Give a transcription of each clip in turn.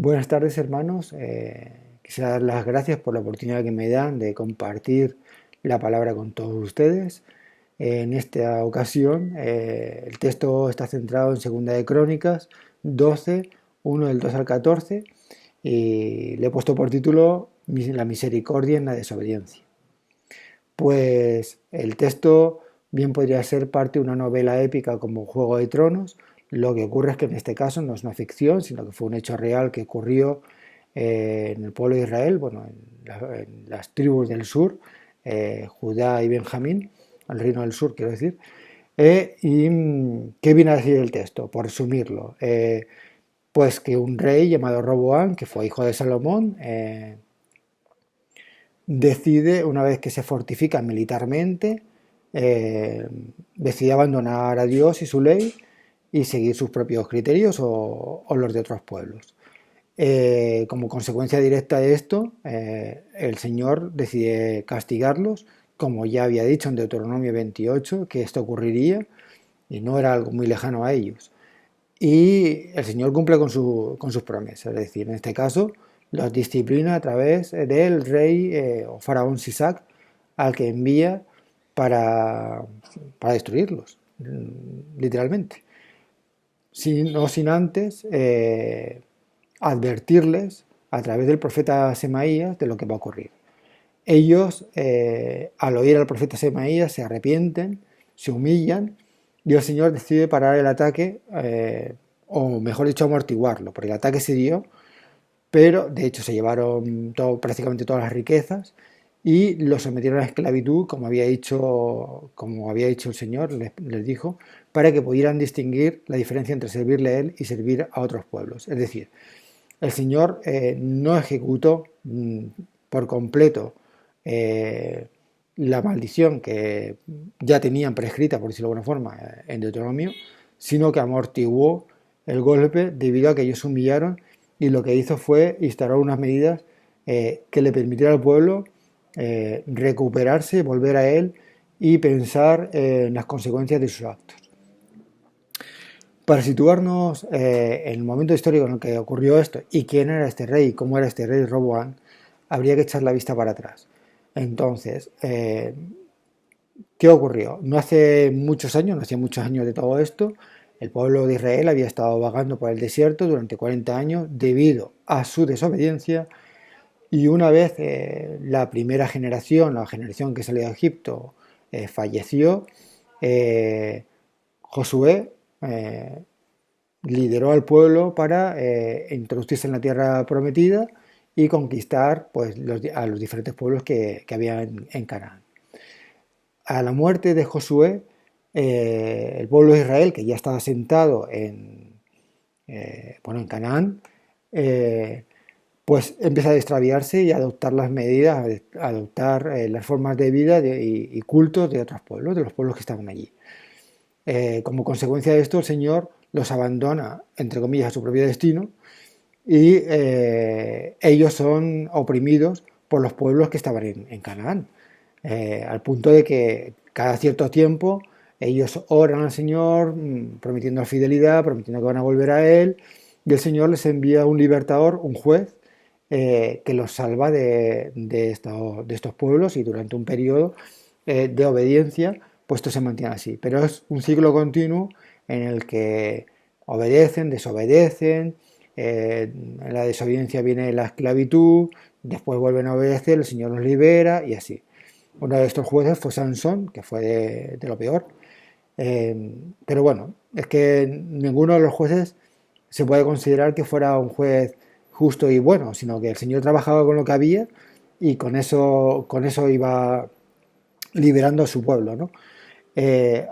Buenas tardes, hermanos. Quisiera dar las gracias por la oportunidad que me dan de compartir la palabra con todos ustedes. En esta ocasión, el texto está centrado en Segunda de Crónicas 12, 1 del 2 al 14, y le he puesto por título La misericordia en la desobediencia. Pues el texto bien podría ser parte de una novela épica como Juego de Tronos. Lo que ocurre es que en este caso no es una ficción, sino que fue un hecho real que ocurrió en el pueblo de Israel, bueno, en las tribus del sur, Judá y Benjamín, el reino del sur, quiero decir. ¿Qué viene a decir el texto? Por resumirlo, pues que un rey llamado Roboán, que fue hijo de Salomón, decide, una vez que se fortifica militarmente, eh, decide abandonar a Dios y su ley y seguir sus propios criterios o los de otros pueblos. Como consecuencia directa de esto, el Señor decide castigarlos, como ya había dicho en Deuteronomio 28, que esto ocurriría y no era algo muy lejano a ellos. Y el Señor cumple con sus promesas, es decir, en este caso los disciplina a través del rey o faraón Sisac, al que envía para, para destruirlos, literalmente. No sin antes advertirles a través del profeta Semaías de lo que va a ocurrir. Ellos, al oír al profeta Semaías, se arrepienten, se humillan y el Señor decide parar el ataque, o mejor dicho, amortiguarlo, porque el ataque se dio, pero de hecho se llevaron prácticamente todas las riquezas y los sometieron a la esclavitud, como había dicho el Señor, les dijo, para que pudieran distinguir la diferencia entre servirle a Él y servir a otros pueblos. Es decir, el Señor no ejecutó por completo la maldición que ya tenían prescrita, por decirlo de alguna forma, en Deuteronomio, sino que amortiguó el golpe debido a que ellos se humillaron y lo que hizo fue instaurar unas medidas que le permitieran al pueblo recuperarse, volver a él y pensar en las consecuencias de sus actos. Para situarnos en el momento histórico en el que ocurrió esto y quién era este rey, cómo era este rey Roboán, habría que echar la vista para atrás. Entonces, ¿qué ocurrió? No hace muchos años, no hacía muchos años de todo esto, el pueblo de Israel había estado vagando por el desierto durante 40 años debido a su desobediencia y una vez la primera generación, la generación que salió de Egipto, falleció, Josué lideró al pueblo para introducirse en la tierra prometida y conquistar pues, a los diferentes pueblos que había en Canaán. A la muerte de Josué, el pueblo de Israel, que ya estaba asentado en Canaán, pues empieza a extraviarse y a adoptar las medidas, a adoptar las formas de vida y cultos de otros pueblos, de los pueblos que estaban allí. Como consecuencia de esto, el Señor los abandona, entre comillas, a su propio destino y ellos son oprimidos por los pueblos que estaban en Canaán, al punto de que cada cierto tiempo ellos oran al Señor prometiendo fidelidad, prometiendo que van a volver a Él, y el Señor les envía un libertador, un juez, que los salva de estos pueblos y durante un periodo de obediencia, pues esto se mantiene así. Pero es un ciclo continuo en el que obedecen, desobedecen, en la desobediencia viene la esclavitud, después vuelven a obedecer, el Señor los libera y así. Uno de estos jueces fue Sansón, que fue de lo peor. Pero bueno, es que ninguno de los jueces se puede considerar que fuera un juez justo y bueno, sino que el Señor trabajaba con lo que había y con eso iba liberando a su pueblo, ¿no?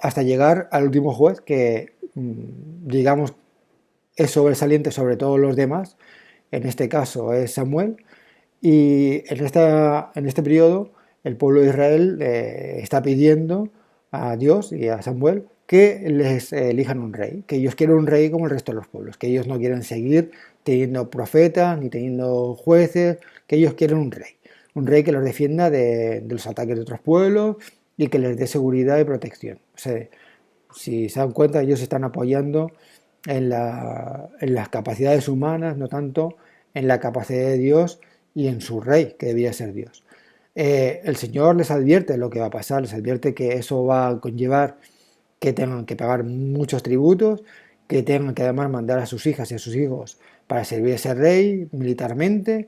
Hasta llegar al último juez que, digamos, es sobresaliente sobre todos los demás, en este caso es Samuel, y en este periodo el pueblo de Israel está pidiendo a Dios y a Samuel que les elijan un rey, que ellos quieren un rey como el resto de los pueblos, que ellos no quieren seguir teniendo profetas ni teniendo jueces, que ellos quieren un rey que los defienda de los ataques de otros pueblos y que les dé seguridad y protección. O sea, si se dan cuenta, ellos están apoyando en las capacidades humanas, no tanto en la capacidad de Dios y en su rey, que debía ser Dios. El Señor les advierte lo que va a pasar, les advierte que eso va a conllevar que tengan que pagar muchos tributos, que tengan que además mandar a sus hijas y a sus hijos para servir a ese rey militarmente,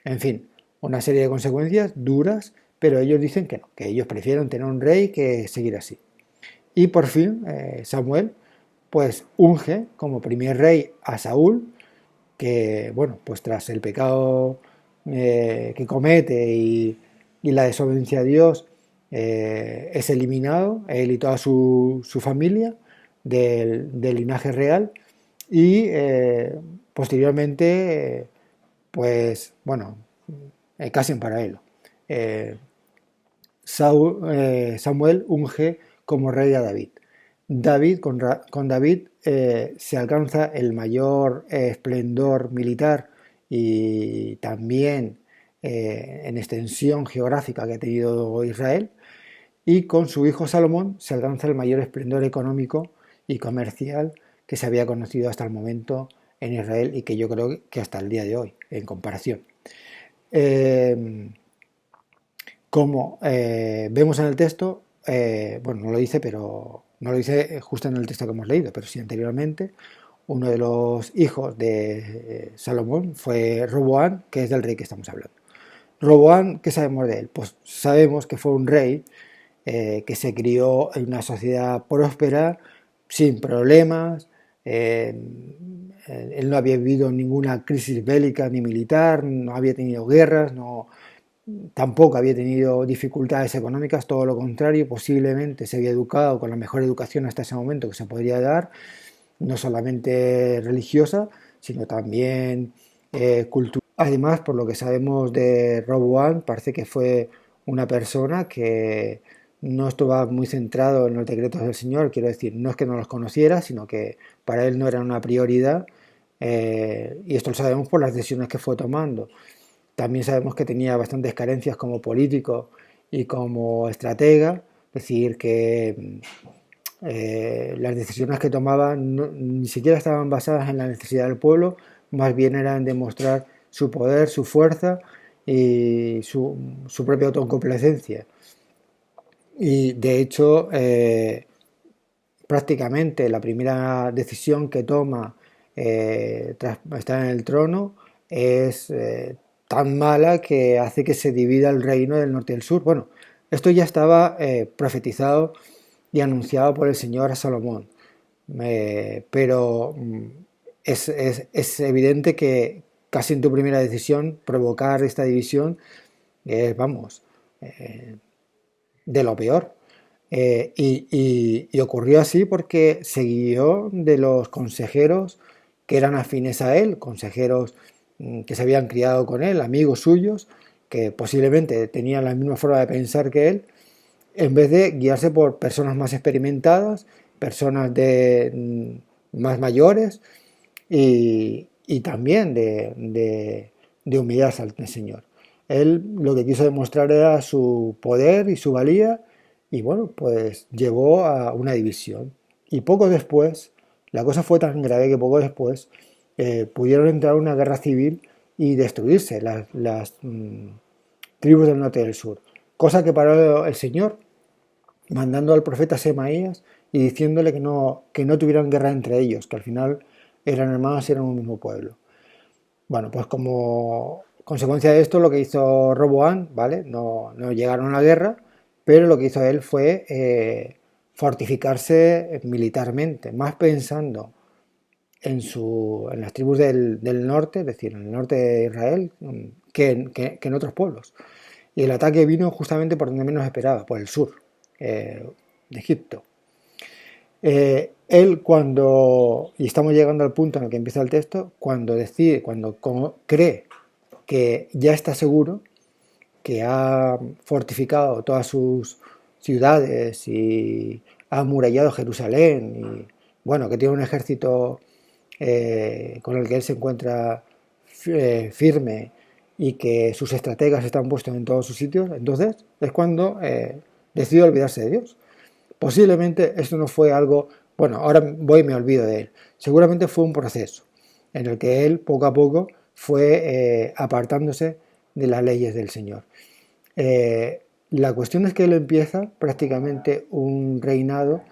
en fin, una serie de consecuencias duras, pero ellos dicen que no, que ellos prefieren tener un rey que seguir así. Y por fin Samuel pues unge como primer rey a Saúl, que bueno, pues tras el pecado que comete y la desobediencia a Dios, es eliminado, él y toda su familia del linaje real y posteriormente, pues bueno, casi en paralelo. Eh, Samuel unge como rey a David. Con David se alcanza el mayor esplendor militar y también en extensión geográfica que ha tenido Israel, y con su hijo Salomón se alcanza el mayor esplendor económico y comercial que se había conocido hasta el momento en Israel y que yo creo que hasta el día de hoy, en comparación. Eh, como vemos en el texto, bueno, no lo dice, pero no lo dice justo en el texto que hemos leído, pero sí anteriormente, uno de los hijos de Salomón fue Roboán, que es del rey que estamos hablando. Roboán, ¿qué sabemos de él? Pues sabemos que fue un rey que se crió en una sociedad próspera, sin problemas. Él no había vivido ninguna crisis bélica ni militar, no había tenido guerras, no, tampoco había tenido dificultades económicas, todo lo contrario, posiblemente se había educado con la mejor educación hasta ese momento que se podría dar, no solamente religiosa, sino también cultural. Además, por lo que sabemos de Roboam, parece que fue una persona que no estaba muy centrado en los decretos del Señor, quiero decir, no es que no los conociera, sino que para él no era una prioridad, y esto lo sabemos por las decisiones que fue tomando. También sabemos que tenía bastantes carencias como político y como estratega, es decir, que las decisiones que tomaba ni siquiera estaban basadas en la necesidad del pueblo, más bien eran demostrar su poder, su fuerza y su propia autocomplacencia. Y de hecho, prácticamente la primera decisión que toma tras estar en el trono es tan mala que hace que se divida el reino del norte y del sur. Bueno, esto ya estaba profetizado y anunciado por el Señor a Salomón, pero es evidente que casi en tu primera decisión provocar esta división es, vamos, de lo peor. Y ocurrió así porque se guió de los consejeros que eran afines a él, consejeros que se habían criado con él, amigos suyos, que posiblemente tenían la misma forma de pensar que él, en vez de guiarse por personas más experimentadas, personas más mayores y también de humillarse al Señor. Él lo que quiso demostrar era su poder y su valía y bueno, pues llevó a una división. Y poco después, la cosa fue tan grave que poco después pudieron entrar en una guerra civil y destruirse las tribus del norte y del sur. Cosa que paró el Señor, mandando al profeta Semaías y diciéndole que no tuvieran guerra entre ellos, que al final eran hermanos y eran un mismo pueblo. Bueno, pues como consecuencia de esto, lo que hizo Roboán, ¿vale? No llegaron a la guerra, pero lo que hizo él fue fortificarse militarmente, más pensando en las tribus del norte, es decir, en el norte de Israel, que en otros pueblos. Y el ataque vino justamente por donde menos esperaba, por el sur de Egipto. Él cuando, y estamos llegando al punto en el que empieza el texto, cuando decide, cuando cree que ya está seguro, que ha fortificado todas sus ciudades y ha amurallado Jerusalén y bueno, que tiene un ejército con el que él se encuentra firme y que sus estrategas están puestos en todos sus sitios, entonces es cuando decide olvidarse de Dios. Posiblemente esto no fue algo, bueno, ahora voy y me olvido de él. Seguramente fue un proceso en el que él poco a poco fue apartándose de las leyes del Señor. La cuestión es que él empieza prácticamente un reinado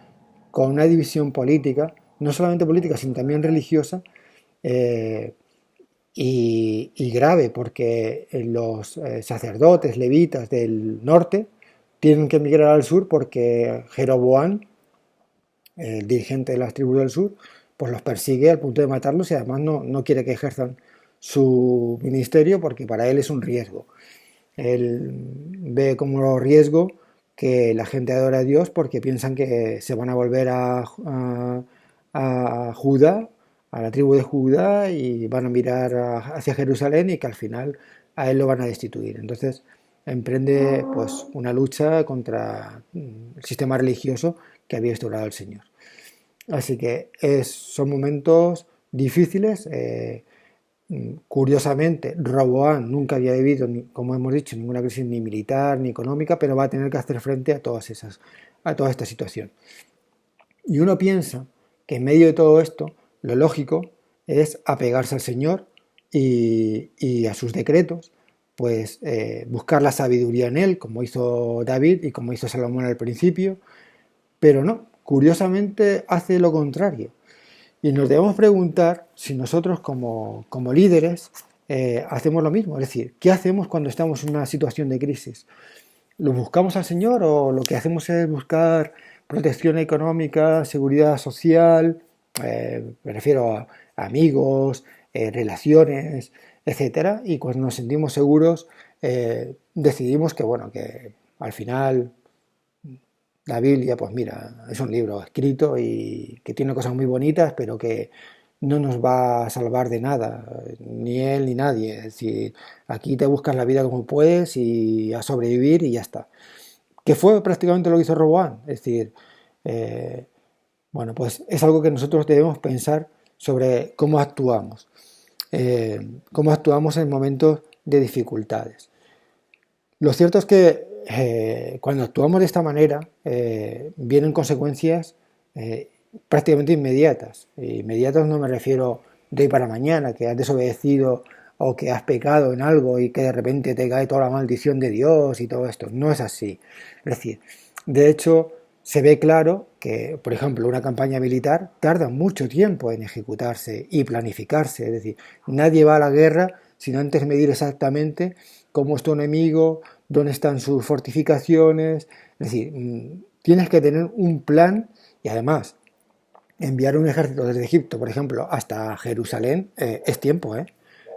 con una división política, no solamente política, sino también religiosa, eh, y grave, porque los sacerdotes levitas del norte tienen que emigrar al sur porque Jeroboam, el dirigente de las tribus del sur, pues los persigue al punto de matarlos y además no quiere que ejerzan su ministerio porque para él es un riesgo. Él ve como riesgo que la gente adore a Dios porque piensan que se van a volver a Judá, a la tribu de Judá, y van a mirar hacia Jerusalén y que al final a él lo van a destituir. Entonces emprende pues una lucha contra el sistema religioso que había instaurado el Señor. Así que son momentos difíciles. Curiosamente, Roboam nunca había vivido, como hemos dicho, ninguna crisis ni militar ni económica, pero va a tener que hacer frente a toda esta situación. Y uno piensa que en medio de todo esto, lo lógico es apegarse al Señor y a sus decretos, pues buscar la sabiduría en Él, como hizo David y como hizo Salomón al principio, pero no, curiosamente hace lo contrario. Y nos debemos preguntar si nosotros como líderes hacemos lo mismo. Es decir, ¿qué hacemos cuando estamos en una situación de crisis? ¿Lo buscamos al Señor o lo que hacemos es buscar protección económica, seguridad social? Me refiero a amigos, relaciones, etcétera. Y cuando nos sentimos seguros, decidimos que, bueno, que al final la Biblia, pues mira, es un libro escrito y que tiene cosas muy bonitas, pero que no nos va a salvar de nada, ni él ni nadie. Es decir, aquí te buscas la vida como puedes y a sobrevivir y ya está. Que fue prácticamente lo que hizo Roboam. Es decir, eh, bueno, pues es algo que nosotros debemos pensar sobre cómo actuamos en momentos de dificultades. Lo cierto es que cuando actuamos de esta manera vienen consecuencias prácticamente inmediatas. Inmediatas no me refiero de hoy para mañana, que has desobedecido o que has pecado en algo y que de repente te cae toda la maldición de Dios y todo esto. No es así. Es decir, de hecho, se ve claro que, por ejemplo, una campaña militar tarda mucho tiempo en ejecutarse y planificarse. Es decir, nadie va a la guerra sin antes medir exactamente cómo es tu enemigo, dónde están sus fortificaciones. Es decir, tienes que tener un plan y además enviar un ejército desde Egipto, por ejemplo, hasta Jerusalén es tiempo, ¿eh?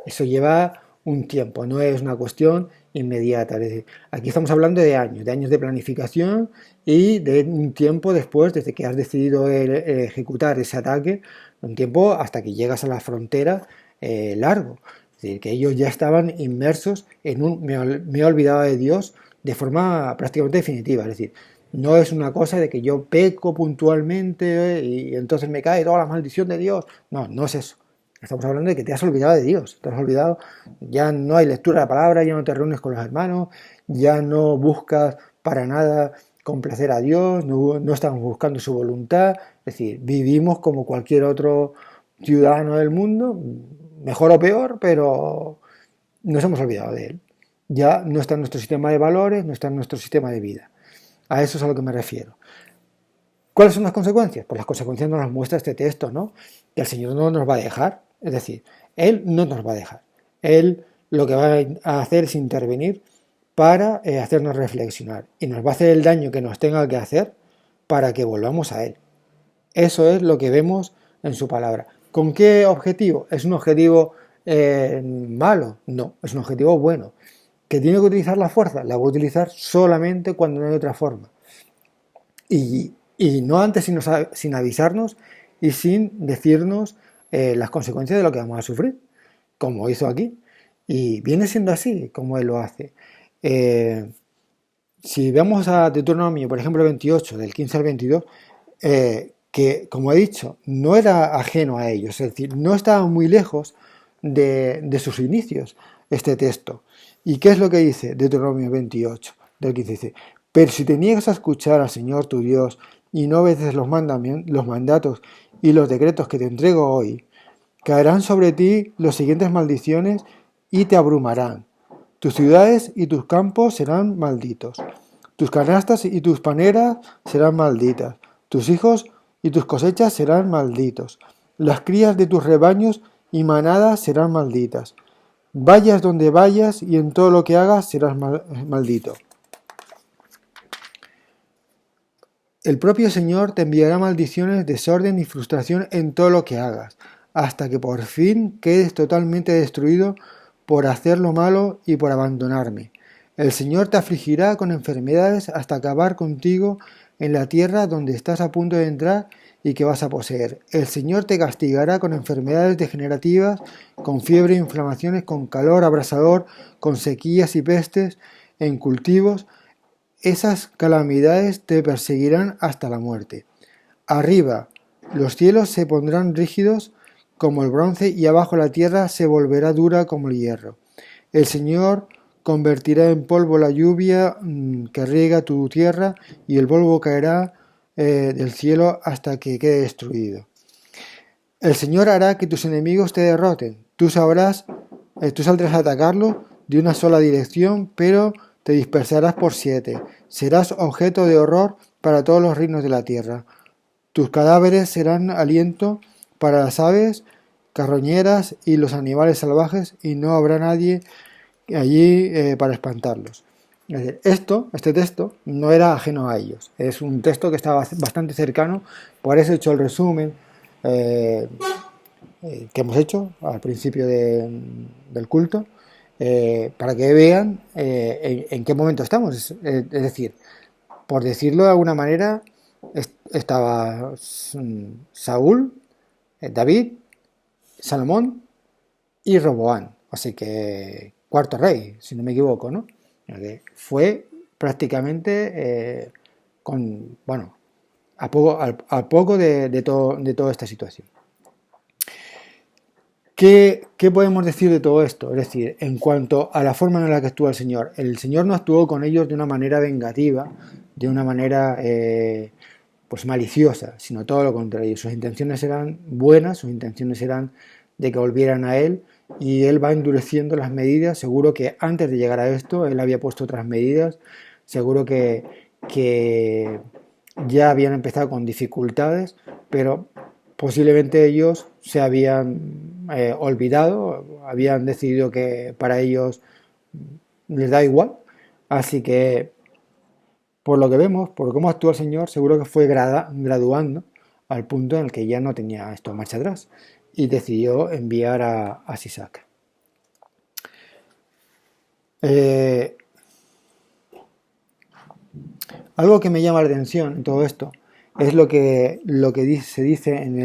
Eso lleva un tiempo, no es una cuestión inmediata. Es decir, aquí estamos hablando de años de planificación y de un tiempo después, desde que has decidido ejecutar ese ataque, un tiempo hasta que llegas a la frontera largo. Es decir, que ellos ya estaban inmersos en me he olvidado de Dios de forma prácticamente definitiva. Es decir, no es una cosa de que yo peco puntualmente y entonces me cae toda la maldición de Dios. No, no es eso. Estamos hablando de que te has olvidado de Dios. Te has olvidado, ya no hay lectura de la palabra, ya no te reúnes con los hermanos, ya no buscas para nada complacer a Dios, no estamos buscando su voluntad. Es decir, vivimos como cualquier otro ciudadano del mundo, mejor o peor, pero nos hemos olvidado de Él. Ya no está en nuestro sistema de valores, no está en nuestro sistema de vida. A eso es a lo que me refiero. ¿Cuáles son las consecuencias? Pues las consecuencias nos las muestra este texto, ¿no? Que el Señor no nos va a dejar. Es decir, Él no nos va a dejar. Él lo que va a hacer es intervenir para hacernos reflexionar. Y nos va a hacer el daño que nos tenga que hacer para que volvamos a Él. Eso es lo que vemos en su palabra. ¿Con qué objetivo? ¿Es un objetivo malo? No, es un objetivo bueno. ¿Que tiene que utilizar la fuerza? La voy a utilizar solamente cuando no hay otra forma. Y no antes sin avisarnos y sin decirnos las consecuencias de lo que vamos a sufrir, como hizo aquí. Y viene siendo así como Él lo hace. Si vemos a Deuteronomio, por ejemplo, 28, del 15 al 22, que, como he dicho, no era ajeno a ellos, es decir, no estaba muy lejos de sus inicios este texto. ¿Y qué es lo que dice Deuteronomio 28, del 15? Dice, pero si te niegas a escuchar al Señor tu Dios y no obedeces los mandatos y los decretos que te entrego hoy, Caerán sobre ti las siguientes maldiciones y te abrumarán. Tus ciudades y tus campos serán malditos. Tus canastas y tus paneras serán malditas. Tus hijos y tus cosechas serán malditos. Las crías de tus rebaños y manadas serán malditas. Vayas donde vayas y en todo lo que hagas serás maldito. El propio Señor te enviará maldiciones, desorden y frustración en todo lo que hagas, hasta que por fin quedes totalmente destruido por hacer lo malo y por abandonarme. El Señor te afligirá con enfermedades hasta acabar contigo en la tierra donde estás a punto de entrar y que vas a poseer. El Señor te castigará con enfermedades degenerativas, con fiebre e inflamaciones, con calor abrasador, con sequías y pestes en cultivos. Esas calamidades te perseguirán hasta la muerte. Arriba, los cielos se pondrán rígidos como el bronce y abajo la tierra se volverá dura como el hierro. El Señor convertirá en polvo la lluvia que riega tu tierra y el polvo caerá del cielo hasta que quede destruido. El Señor hará que tus enemigos te derroten. Tú saldrás a atacarlos de una sola dirección, pero te dispersarás por 7. Serás objeto de horror para todos los reinos de la tierra. Tus cadáveres serán aliento para las aves carroñeras y los animales salvajes, y no habrá nadie allí para espantarlos. Es decir, este texto no era ajeno a ellos, es un texto que estaba bastante cercano, por eso he hecho el resumen que hemos hecho al principio del culto, para que vean en qué momento estamos. Es decir, por decirlo de alguna manera, estaba Saúl, David, Salomón y Roboán, así que cuarto rey, si no me equivoco, ¿no? Fue prácticamente a poco de toda esta situación. ¿Qué podemos decir de todo esto? Es decir, en cuanto a la forma en la que actúa el Señor no actuó con ellos de una manera vengativa, de una manera pues maliciosa, sino todo lo contrario. Sus intenciones eran buenas, sus intenciones eran de que volvieran a Él, y Él va endureciendo las medidas. Seguro que antes de llegar a esto Él había puesto otras medidas, seguro que ya habían empezado con dificultades, pero posiblemente ellos se habían olvidado, habían decidido que para ellos les da igual, así que por lo que vemos, por cómo actúa el Señor, seguro que fue graduando al punto en el que ya no tenía esto marcha atrás y decidió enviar a Sisac. Algo que me llama la atención en todo esto es lo que se dice en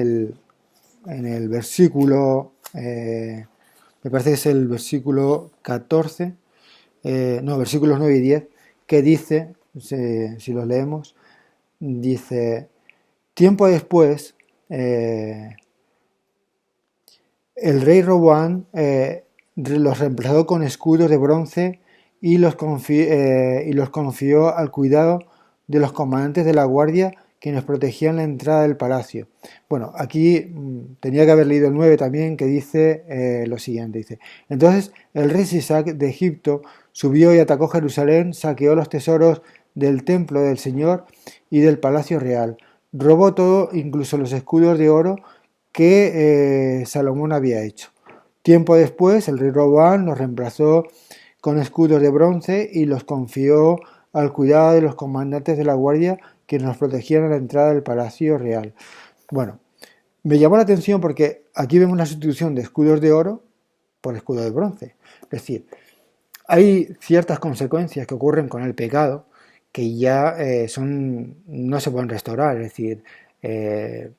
el versículo, me parece que es el versículo 14, versículos 9 y 10, que dice, si los leemos, dice: tiempo después, el rey Roboán los reemplazó con escudos de bronce y los confió al cuidado de los comandantes de la guardia, quienes protegían la entrada del palacio. Bueno, aquí tenía que haber leído el 9 también, que dice lo siguiente, dice: entonces el rey Sisac de Egipto subió y atacó Jerusalén, saqueó los tesoros del templo del Señor y del palacio real, robó todo, incluso los escudos de oro que Salomón había hecho. Tiempo después, el rey Roboán los reemplazó con escudos de bronce y los confió al cuidado de los comandantes de la guardia, quienes nos protegían a la entrada del palacio real. Bueno, me llamó la atención porque aquí vemos la sustitución de escudos de oro por escudos de bronce. Es decir, hay ciertas consecuencias que ocurren con el pecado que ya no se pueden restaurar. Es decir, el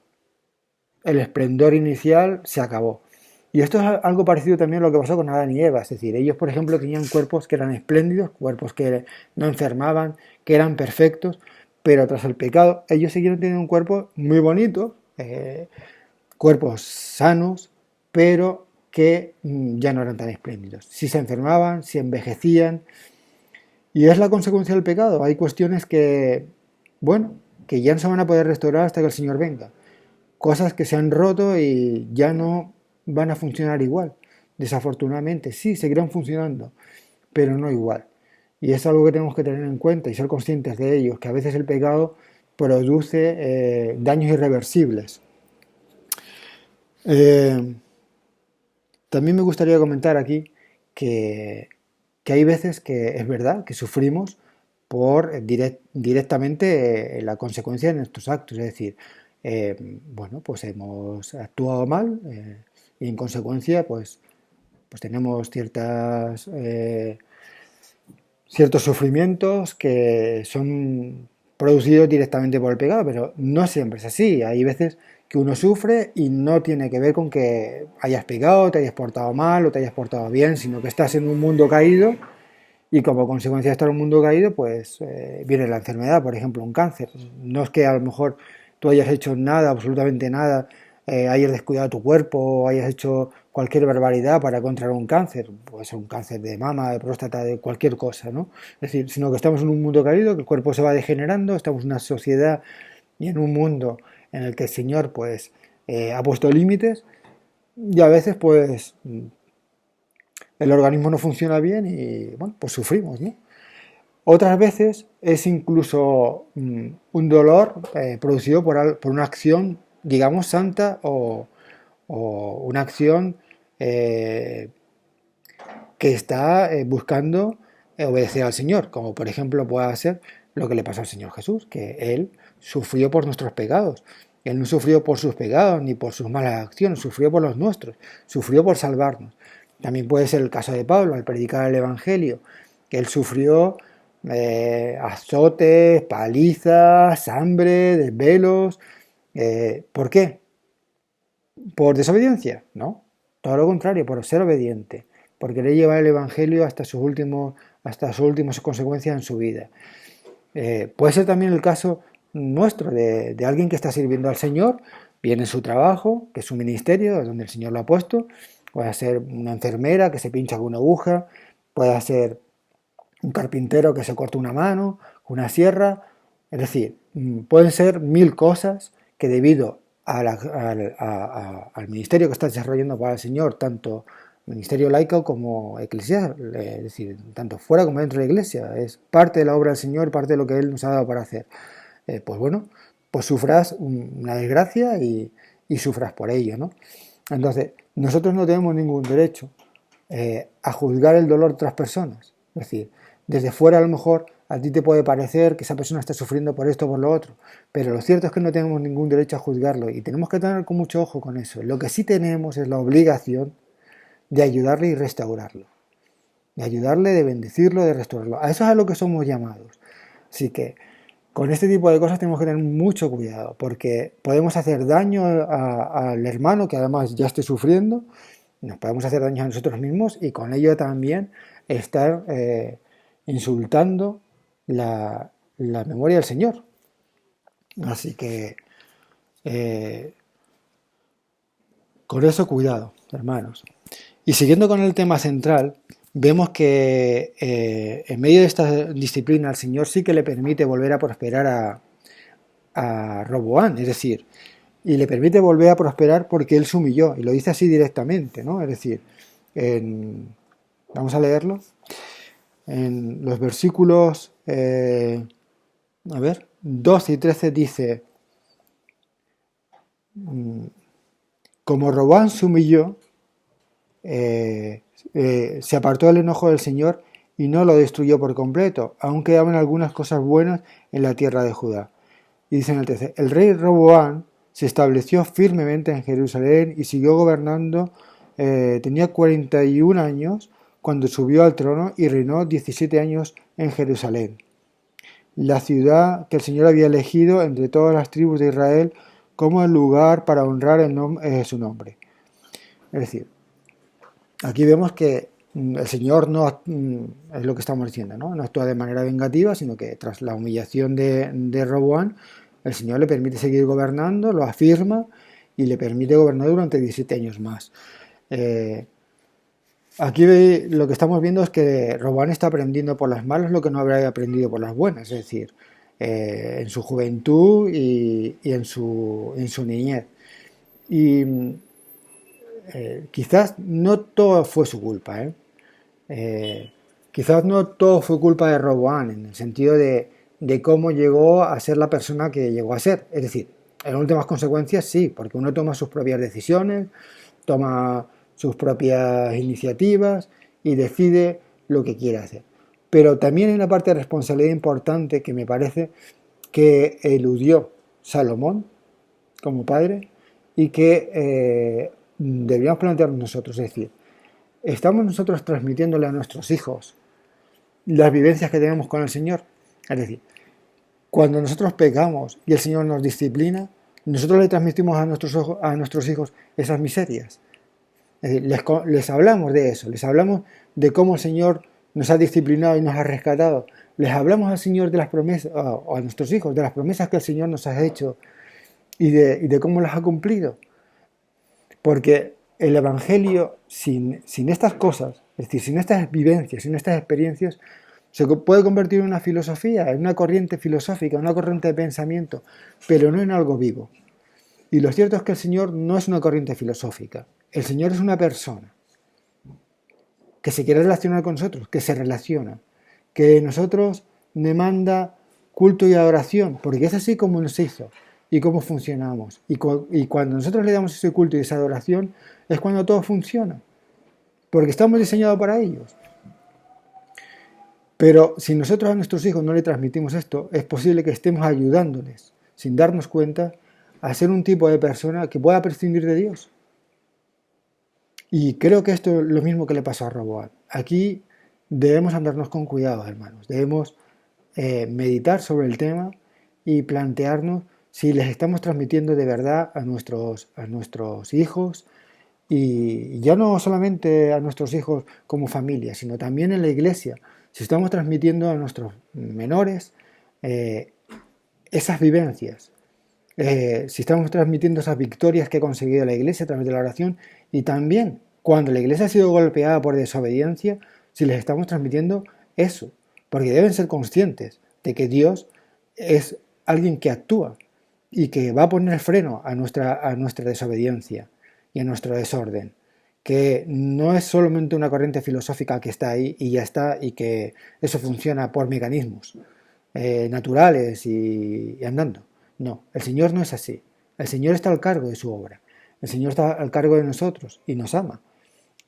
esplendor inicial se acabó. Y esto es algo parecido también a lo que pasó con Adán y Eva. Es decir, ellos, por ejemplo, tenían cuerpos que eran espléndidos, cuerpos que no enfermaban, que eran perfectos, pero tras el pecado ellos siguieron teniendo un cuerpo muy bonito, cuerpos sanos, pero que ya no eran tan espléndidos. Si se enfermaban, si envejecían, y es la consecuencia del pecado. Hay cuestiones que ya no se van a poder restaurar hasta que el Señor venga. Cosas que se han roto y ya no van a funcionar igual. Desafortunadamente, sí, seguirán funcionando, pero no igual. Y es algo que tenemos que tener en cuenta y ser conscientes de ello, que a veces el pecado produce daños irreversibles. Eh, También me gustaría comentar aquí que, que hay veces que es verdad que sufrimos por directamente la consecuencia de nuestros actos, es decir, bueno, pues hemos actuado mal y en consecuencia pues tenemos ciertos sufrimientos que son producidos directamente por el pecado, pero no siempre es así. Hay veces que uno sufre y no tiene que ver con que hayas pecado, te hayas portado mal o te hayas portado bien, sino que estás en un mundo caído y como consecuencia de estar en un mundo caído, pues viene la enfermedad, por ejemplo, un cáncer. No es que a lo mejor tú hayas hecho nada, absolutamente nada, hayas descuidado tu cuerpo o hayas hecho cualquier barbaridad para contraer un cáncer, puede ser un cáncer de mama, de próstata, de cualquier cosa, ¿no? Es decir, sino que estamos en un mundo caído, que el cuerpo se va degenerando, estamos en una sociedad y en un mundo en el que el Señor, pues, ha puesto límites y a veces, pues, el organismo no funciona bien y, bueno, pues sufrimos, ¿no? Otras veces es incluso un dolor producido por una acción, digamos, santa o una acción eh, que está buscando obedecer al Señor, como por ejemplo puede ser lo que le pasó al Señor Jesús, que Él sufrió por nuestros pecados. Él no sufrió por sus pecados ni por sus malas acciones, sufrió por los nuestros, sufrió por salvarnos. También puede ser el caso de Pablo al predicar el Evangelio, que él sufrió azotes, palizas, hambre, desvelos. ¿Por qué? ¿Por desobediencia? No, todo lo contrario, por ser obediente, por querer llevar el Evangelio hasta sus últimas consecuencias en su vida. Puede ser también el caso nuestro de alguien que está sirviendo al Señor, viene en su trabajo, que es su ministerio, donde el Señor lo ha puesto, puede ser una enfermera que se pincha con una aguja, puede ser un carpintero que se corta una mano, una sierra, es decir, pueden ser mil cosas que debido al ministerio que está desarrollando para el Señor, tanto ministerio laico como eclesial, es decir, tanto fuera como dentro de la iglesia, es parte de la obra del Señor, parte de lo que Él nos ha dado para hacer. Pues bueno, pues sufras una desgracia y sufras por ello, ¿no? Entonces, nosotros no tenemos ningún derecho a juzgar el dolor de otras personas. Es decir, desde fuera a lo mejor a ti te puede parecer que esa persona está sufriendo por esto o por lo otro, pero lo cierto es que no tenemos ningún derecho a juzgarlo y tenemos que tener con mucho ojo con eso. Lo que sí tenemos es la obligación de ayudarle y restaurarlo, de ayudarle, de bendecirlo, de restaurarlo. A eso es a lo que somos llamados. Así que con este tipo de cosas tenemos que tener mucho cuidado, porque podemos hacer daño al hermano que además ya esté sufriendo, nos podemos hacer daño a nosotros mismos y con ello también estar insultando la memoria del Señor. Así que eh, con eso cuidado, hermanos. Y siguiendo con el tema central, vemos que en medio de esta disciplina el Señor sí que le permite volver a prosperar a Roboán, es decir, y le permite volver a prosperar porque él se humilló, y lo dice así directamente, ¿no? Es decir, vamos a leerlo, en los versículos, a ver, 12 y 13 dice, como Roboán se humilló, se apartó del enojo del Señor y no lo destruyó por completo, aún quedaban algunas cosas buenas en la tierra de Judá. Y dice en el 13, el rey Roboán se estableció firmemente en Jerusalén y siguió gobernando, tenía 41 años cuando subió al trono y reinó 17 años en Jerusalén, la ciudad que el Señor había elegido entre todas las tribus de Israel como el lugar para honrar su nombre. Es decir, aquí vemos que el Señor no es lo que estamos diciendo, no actúa de manera vengativa, sino que tras la humillación de Roboán, el Señor le permite seguir gobernando, lo afirma y le permite gobernar durante 17 años más. Aquí lo que estamos viendo es que Roboán está aprendiendo por las malas lo que no habría aprendido por las buenas, es decir, en su juventud y en su niñez. Y quizás no todo fue su culpa, ¿eh? Eh, Quizás no todo fue culpa de Roboán, en el sentido de cómo llegó a ser la persona que llegó a ser. Es decir, en últimas consecuencias sí, porque uno toma sus propias decisiones, toma sus propias iniciativas y decide lo que quiere hacer. Pero también hay una parte de responsabilidad importante que me parece que eludió Salomón como padre y que deberíamos plantearnos nosotros. Es decir, ¿estamos nosotros transmitiéndole a nuestros hijos las vivencias que tenemos con el Señor? Es decir, cuando nosotros pecamos y el Señor nos disciplina, nosotros le transmitimos a nuestros hijos esas miserias. Es decir, les hablamos de eso, les hablamos de cómo el Señor nos ha disciplinado y nos ha rescatado. Les hablamos al Señor de las promesas, o a nuestros hijos, de las promesas que el Señor nos ha hecho y de cómo las ha cumplido. Porque el Evangelio, sin estas cosas, es decir, sin estas vivencias, sin estas experiencias, se puede convertir en una filosofía, en una corriente filosófica, en una corriente de pensamiento, pero no en algo vivo. Y lo cierto es que el Señor no es una corriente filosófica. El Señor es una persona que se quiere relacionar con nosotros, que se relaciona, que nosotros demanda culto y adoración, porque es así como nos hizo y cómo funcionamos. Y cuando nosotros le damos ese culto y esa adoración, es cuando todo funciona, porque estamos diseñados para ellos. Pero si nosotros a nuestros hijos no le transmitimos esto, es posible que estemos ayudándoles, sin darnos cuenta, a ser un tipo de persona que pueda prescindir de Dios. Y creo que esto es lo mismo que le pasó a Roboam. Aquí debemos andarnos con cuidado, hermanos. Debemos meditar sobre el tema y plantearnos si les estamos transmitiendo de verdad a nuestros hijos, y ya no solamente a nuestros hijos como familia, sino también en la iglesia. Si estamos transmitiendo a nuestros menores esas vivencias, si estamos transmitiendo esas victorias que ha conseguido la iglesia a través de la oración, y también cuando la iglesia ha sido golpeada por desobediencia, si les estamos transmitiendo eso, porque deben ser conscientes de que Dios es alguien que actúa y que va a poner freno a nuestra desobediencia y a nuestro desorden, que no es solamente una corriente filosófica que está ahí y ya está, y que eso funciona por mecanismos naturales y andando. No, el Señor no es así. El Señor está al cargo de su obra. El Señor está al cargo de nosotros y nos ama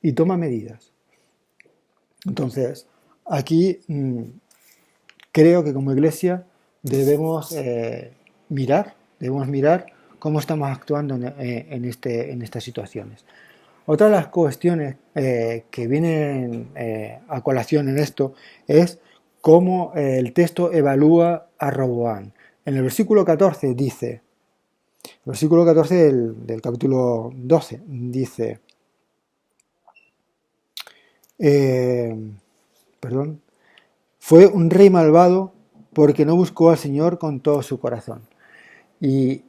y toma medidas. Entonces, aquí creo que como iglesia debemos mirar cómo estamos actuando en estas situaciones. Otra de las cuestiones que vienen a colación en esto es cómo el texto evalúa a Roboam. En el versículo 14 dice, el versículo 14 del capítulo 12 dice, eh, perdón, fue un rey malvado porque no buscó al Señor con todo su corazón. Y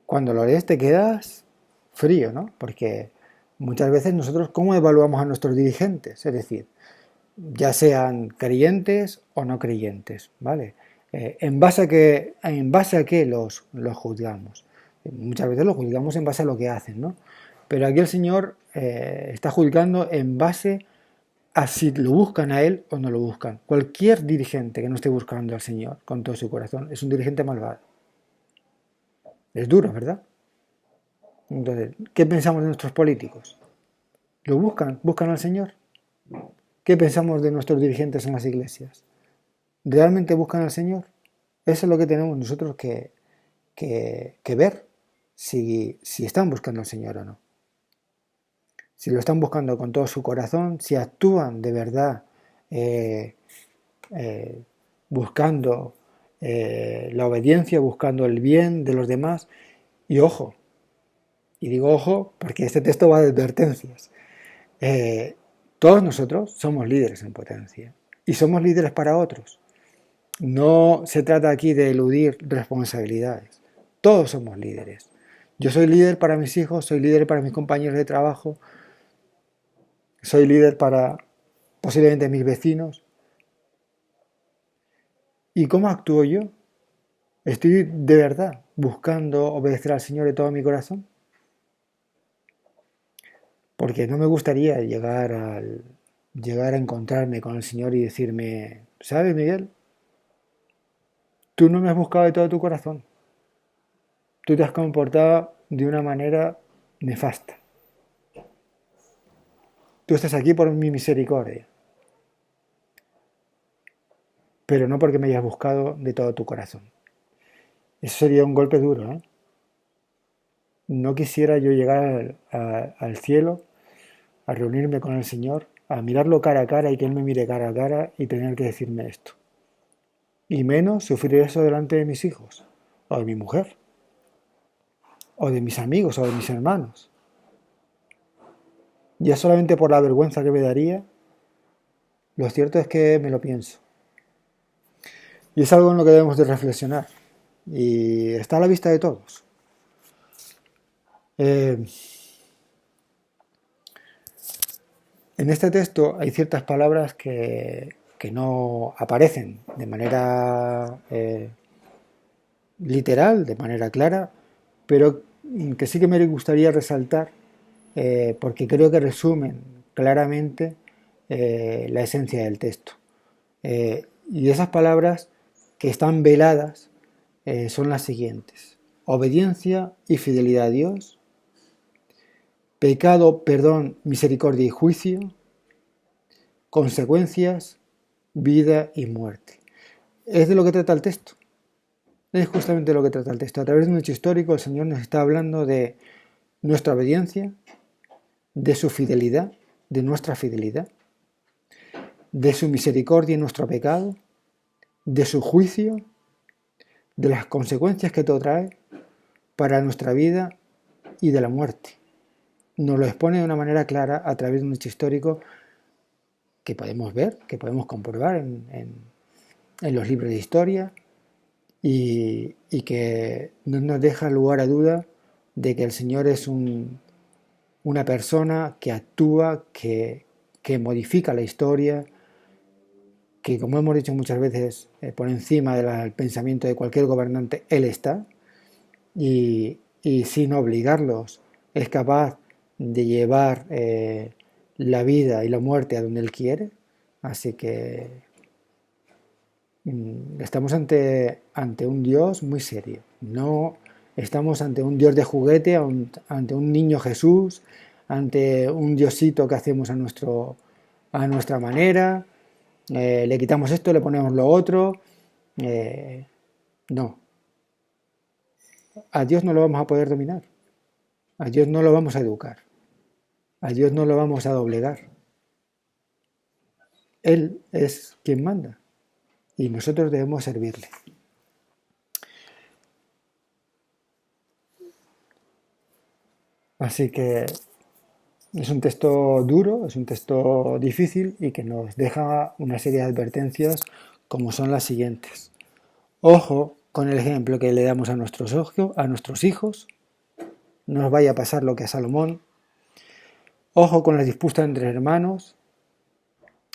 cuando lo lees te quedas frío, ¿no? Porque muchas veces nosotros, ¿cómo evaluamos a nuestros dirigentes? Es decir, ya sean creyentes o no creyentes, ¿vale? ¿En base a qué los juzgamos? Muchas veces los juzgamos en base a lo que hacen, ¿no? Pero aquí el Señor está juzgando en base a si lo buscan a Él o no lo buscan. Cualquier dirigente que no esté buscando al Señor con todo su corazón es un dirigente malvado. Es duro, ¿verdad? Entonces, ¿qué pensamos de nuestros políticos? ¿Lo buscan? ¿Buscan al Señor? ¿Qué pensamos de nuestros dirigentes en las iglesias? ¿Realmente buscan al Señor? Eso es lo que tenemos nosotros que ver, si están buscando al Señor o no. Si lo están buscando con todo su corazón, si actúan de verdad eh, eh, buscando la obediencia, buscando el bien de los demás. Y ojo, y digo ojo porque este texto va de advertencias. Todos nosotros somos líderes en potencia y somos líderes para otros. No se trata aquí de eludir responsabilidades. Todos somos líderes. Yo soy líder para mis hijos, soy líder para mis compañeros de trabajo, soy líder para posiblemente mis vecinos. ¿Y cómo actúo yo? ¿Estoy de verdad buscando obedecer al Señor de todo mi corazón? porque no me gustaría llegar a encontrarme con el Señor y decirme, ¿sabes, Miguel? Tú no me has buscado de todo tu corazón. Tú te has comportado de una manera nefasta. Tú estás aquí por mi misericordia, pero no porque me hayas buscado de todo tu corazón. Eso sería un golpe duro, ¿eh? No quisiera yo llegar al cielo, a reunirme con el Señor, a mirarlo cara a cara y que Él me mire cara a cara y tener que decirme esto. Y menos sufrir eso delante de mis hijos, o de mi mujer, o de mis amigos, o de mis hermanos. Ya solamente por la vergüenza que me daría, lo cierto es que me lo pienso. Y es algo en lo que debemos de reflexionar. Y está a la vista de todos. Eh, en este texto hay ciertas palabras que no aparecen de manera literal, de manera clara, pero que sí que me gustaría resaltar porque creo que resumen claramente la esencia del texto. Y esas palabras que están veladas son las siguientes: obediencia y fidelidad a Dios, pecado, perdón, misericordia y juicio, consecuencias, vida y muerte. Es de lo que trata el texto. Es justamente lo que trata el texto. A través de un hecho histórico, el Señor nos está hablando de nuestra obediencia, de su fidelidad, de nuestra fidelidad, de su misericordia y nuestro pecado, de su juicio, de las consecuencias que todo trae para nuestra vida y de la muerte. Nos lo expone de una manera clara a través de un hecho histórico que podemos ver, que podemos comprobar en los libros de historia y que no nos deja lugar a duda de que el Señor es una persona que actúa, que modifica la historia, que como hemos dicho muchas veces, por encima del pensamiento de cualquier gobernante, Él está, y sin obligarlos es capaz de llevar la vida y la muerte a donde Él quiere. Así que estamos ante un Dios muy serio. No estamos ante un Dios de juguete, ante un niño Jesús, ante un Diosito que hacemos a nuestra manera. Le quitamos esto, le ponemos lo otro. No, a Dios no lo vamos a poder dominar. A Dios no lo vamos a educar. A Dios no lo vamos a doblegar. Él es quien manda y nosotros debemos servirle. Así que es un texto duro, es un texto difícil y que nos deja una serie de advertencias como son las siguientes. Ojo con el ejemplo que le damos a nuestros hijos. No nos vaya a pasar lo que a Salomón. Ojo con las disputas entre hermanos,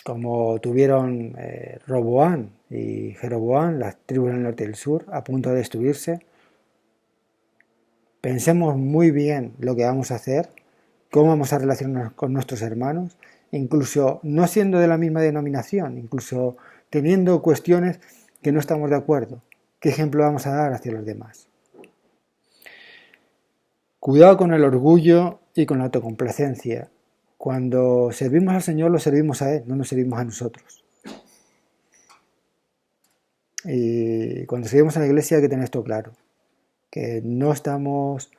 como tuvieron Roboán y Jeroboán, las tribus del norte y del sur, a punto de destruirse. Pensemos muy bien lo que vamos a hacer, cómo vamos a relacionarnos con nuestros hermanos, incluso no siendo de la misma denominación, incluso teniendo cuestiones que no estamos de acuerdo. ¿Qué ejemplo vamos a dar hacia los demás? Cuidado con el orgullo y con la autocomplacencia. Cuando servimos al Señor, lo servimos a Él, no nos servimos a nosotros. Y cuando servimos a la iglesia hay que tener esto claro, que no estamos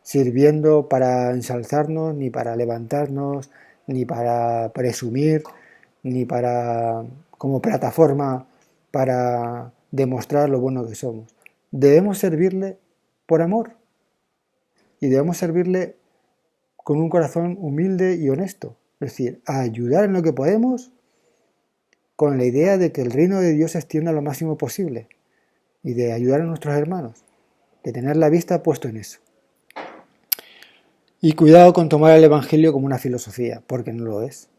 sirviendo para ensalzarnos, ni para levantarnos, ni para presumir, ni para como plataforma para demostrar lo bueno que somos. Debemos servirle por amor y debemos servirle con un corazón humilde y honesto, es decir, a ayudar en lo que podemos con la idea de que el reino de Dios se extienda lo máximo posible y de ayudar a nuestros hermanos, de tener la vista puesto en eso. Y cuidado con tomar el Evangelio como una filosofía, porque no lo es.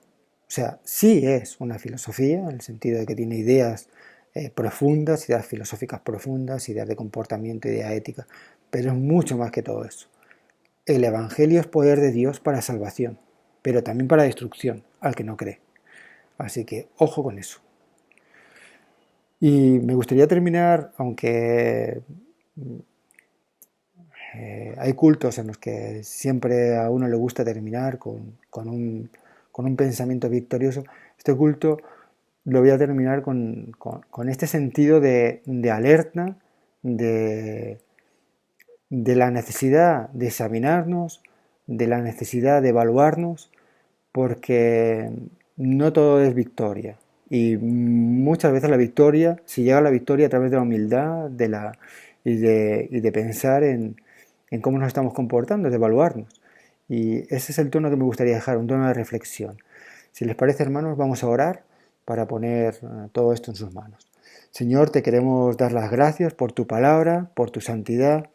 O sea, sí es una filosofía, en el sentido de que tiene ideas profundas, ideas filosóficas profundas, ideas de comportamiento, ideas éticas, pero es mucho más que todo eso. el Evangelio es poder de Dios para salvación, pero también para destrucción al que no cree. Así que ojo con eso. Y me gustaría terminar, aunque hay cultos en los que siempre a uno le gusta terminar con un pensamiento victorioso. Este culto lo voy a terminar con este sentido de alerta, de, de la necesidad de examinarnos, de la necesidad de evaluarnos, porque no todo es victoria. Y muchas veces la victoria, si llega a la victoria a través de la humildad y de pensar en cómo nos estamos comportando, de evaluarnos. Y ese es el tono que me gustaría dejar, un tono de reflexión. Si les parece, hermanos, vamos a orar para poner todo esto en sus manos. Señor, te queremos dar las gracias por tu palabra, por tu santidad,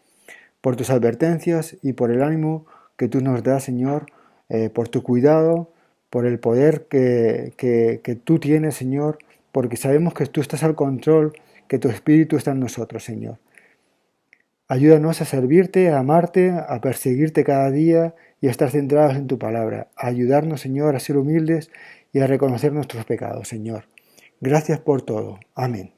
por tus advertencias y por el ánimo que tú nos das, Señor, por tu cuidado, por el poder que tú tienes, Señor, porque sabemos que tú estás al control, que tu Espíritu está en nosotros, Señor. Ayúdanos a servirte, a amarte, a perseguirte cada día y a estar centrados en tu palabra. A ayudarnos, Señor, a ser humildes y a reconocer nuestros pecados, Señor. Gracias por todo. Amén.